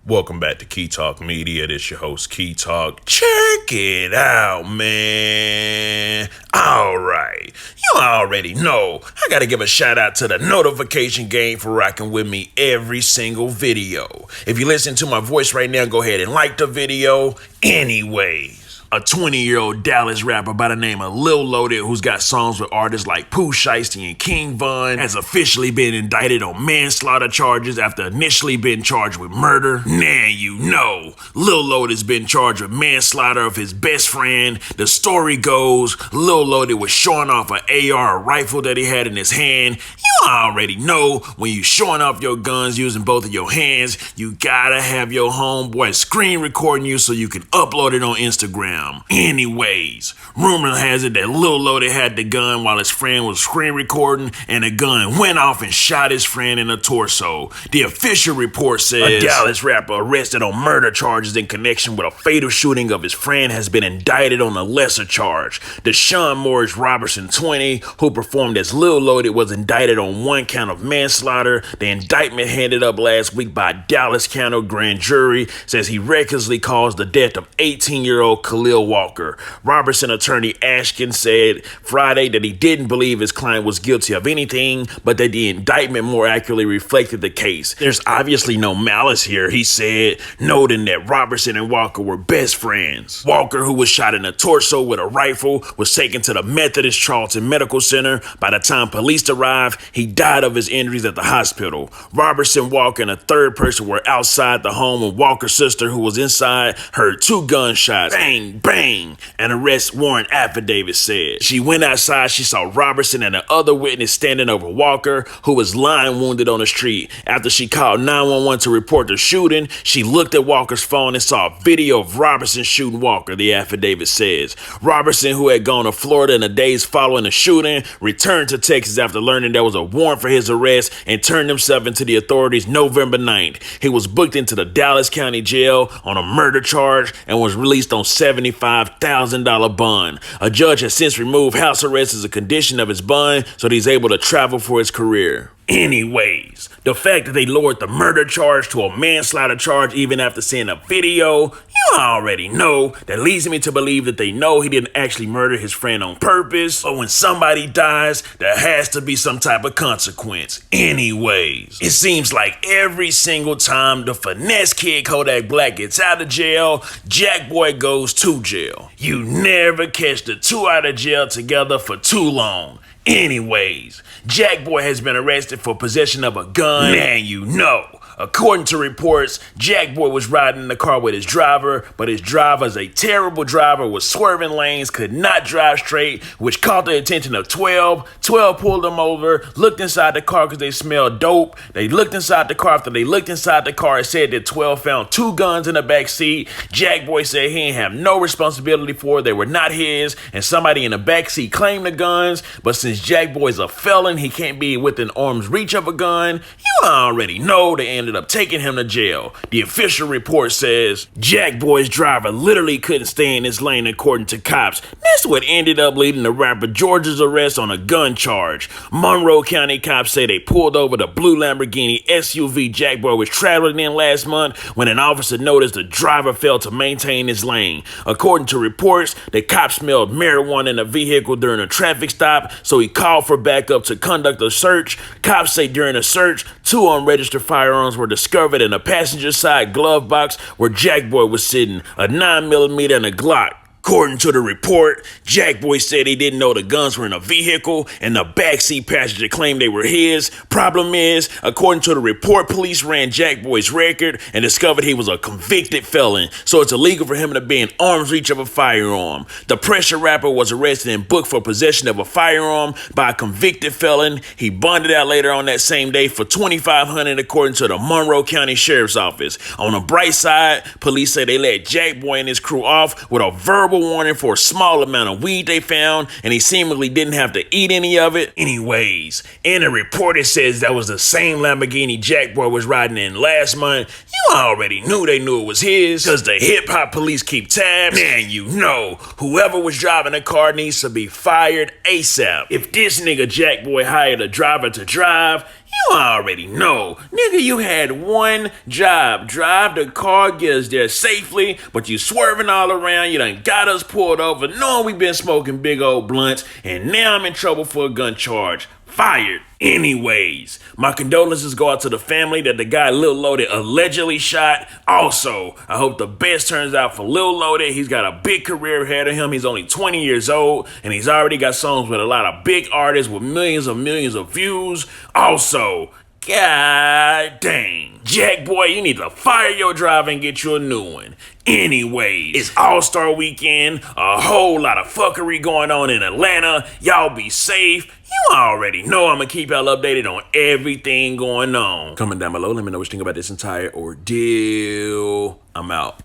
Welcome back to Key Talk Media. This your host, Key Talk. Check it out, man. Alright, you already know I gotta give a shout out to the notification gang for rocking with me every single video. If you listen to my voice right now, go ahead and like the video. Anyways, a 20-year-old Dallas rapper by the name of Lil Loaded, who's got songs with artists like Pooh Shiesty and King Von, has officially been indicted on manslaughter charges after initially being charged with murder. Now you know, Lil Loaded's been charged with manslaughter of his best friend. The story goes, Lil Loaded was showing off an AR, a rifle that he had in his hand. You already know, when you showing off your guns using both of your hands, you gotta have your homeboy screen recording you so you can upload it on Instagram. Anyways, rumor has it that Lil Loaded had the gun while his friend was screen recording, and the gun went off and shot his friend in the torso. The official report says a Dallas rapper arrested on murder charges in connection with a fatal shooting of his friend has been indicted on a lesser charge. Deshaun Morris Robertson, 20, who performed as Lil Loaded, was indicted on one count of manslaughter. The indictment handed up last week by a Dallas County grand jury says he recklessly caused the death of 18-year-old Khalil Walker. Robertson attorney Ashkin said Friday that he didn't believe his client was guilty of anything, but that the indictment more accurately reflected the case. There's obviously no malice here, he said, noting that Robertson and Walker were best friends. Walker, who was shot in the torso with a rifle, was taken to the Methodist Charlton Medical Center. By the time police arrived, he died of his injuries at the hospital. Robertson, Walker, and a third person were outside the home when Walker's sister, who was inside, heard two gunshots. Bang, bang, an arrest warrant affidavit said. She went outside, she saw Robertson and the other witness standing over Walker, who was lying wounded on the street. After she called 911 to report the shooting, she looked at Walker's phone and saw a video of Robertson shooting Walker, the affidavit says. Robertson, who had gone to Florida in the days following the shooting, returned to Texas after learning there was a warrant for his arrest and turned himself into the authorities November 9th. He was booked into the Dallas County Jail on a murder charge and was released on $75,000 bond. A judge has since removed house arrest as a condition of his bond so that he's able to travel for his career. Anyways, the fact that they lowered the murder charge to a manslaughter charge even after seeing a video, you already know, that leads me to believe that they know he didn't actually murder his friend on purpose. But when somebody dies, there has to be some type of consequence. Anyways, it seems like every single time the finesse kid Kodak Black gets out of jail, Jackboy goes to jail. You never catch the two out of jail together for too long. Anyways, Jackboy has been arrested for possession of a gun. Now you know. According to reports, Jackboy was riding in the car with his driver, but his driver is a terrible driver with swerving lanes, could not drive straight, which caught the attention of 12. 12 pulled him over, looked inside the car because they smelled dope. They looked inside the car. After they looked inside the car, it said that 12 found two guns in the back seat. Jackboy said he didn't have no responsibility for it. They were not his, and somebody in the back seat claimed the guns, but since Jackboy's a felon, he can't be within arm's reach of a gun. You already know they ended up taking him to jail. The official report says Jackboy's driver literally couldn't stay in his lane according to cops. That's what ended up leading to rapper George's arrest on a gun charge. Monroe County cops say they pulled over the blue Lamborghini SUV Jackboy was traveling in last month when an officer noticed the driver failed to maintain his lane. According to reports, the cops smelled marijuana in the vehicle during a traffic stop, so he called for backup to conduct a search. Cops say during the search, two unregistered firearms were discovered in a passenger side glove box where Jackboy was sitting, a 9mm and a Glock. According to the report, Jackboy said he didn't know the guns were in a vehicle and the backseat passenger claimed they were his. Problem is, according to the report, police ran Jackboy's record and discovered he was a convicted felon, so it's illegal for him to be in arm's reach of a firearm. The pressure rapper was arrested and booked for possession of a firearm by a convicted felon. He bonded out later on that same day for $2,500 according to the Monroe County Sheriff's Office. On the bright side, police say they let Jackboy and his crew off with a verbal warning for a small amount of weed they found, and he seemingly didn't have to eat any of it. Anyways, in the report it says that was the same Lamborghini Jackboy was riding in last month. You already knew they knew it was his, cause the hip-hop police keep tabs. Man, you know, whoever was driving the car needs to be fired ASAP. If this nigga Jackboy hired a driver to drive, You already know. Nigga, you had one job. Drive the car, get us there safely, but you swerving all around. You done got us pulled over, knowing we been smoking big old blunts, and now I'm in trouble for a gun charge. Fired. Anyways, my condolences go out to the family that the guy Lil Loaded allegedly shot. Also, I hope the best turns out for Lil Loaded. He's got a big career ahead of him. He's only 20 years old, and he's already got songs with a lot of big artists with millions of views. Also, god dang, Jackboy, you need to fire your driver and get you a new one. Anyways, it's All-Star Weekend, a whole lot of fuckery going on in Atlanta. Y'all be safe. You already know I'm gonna keep y'all updated on everything going on. Comment down below, let me know what you think about this entire ordeal. I'm out.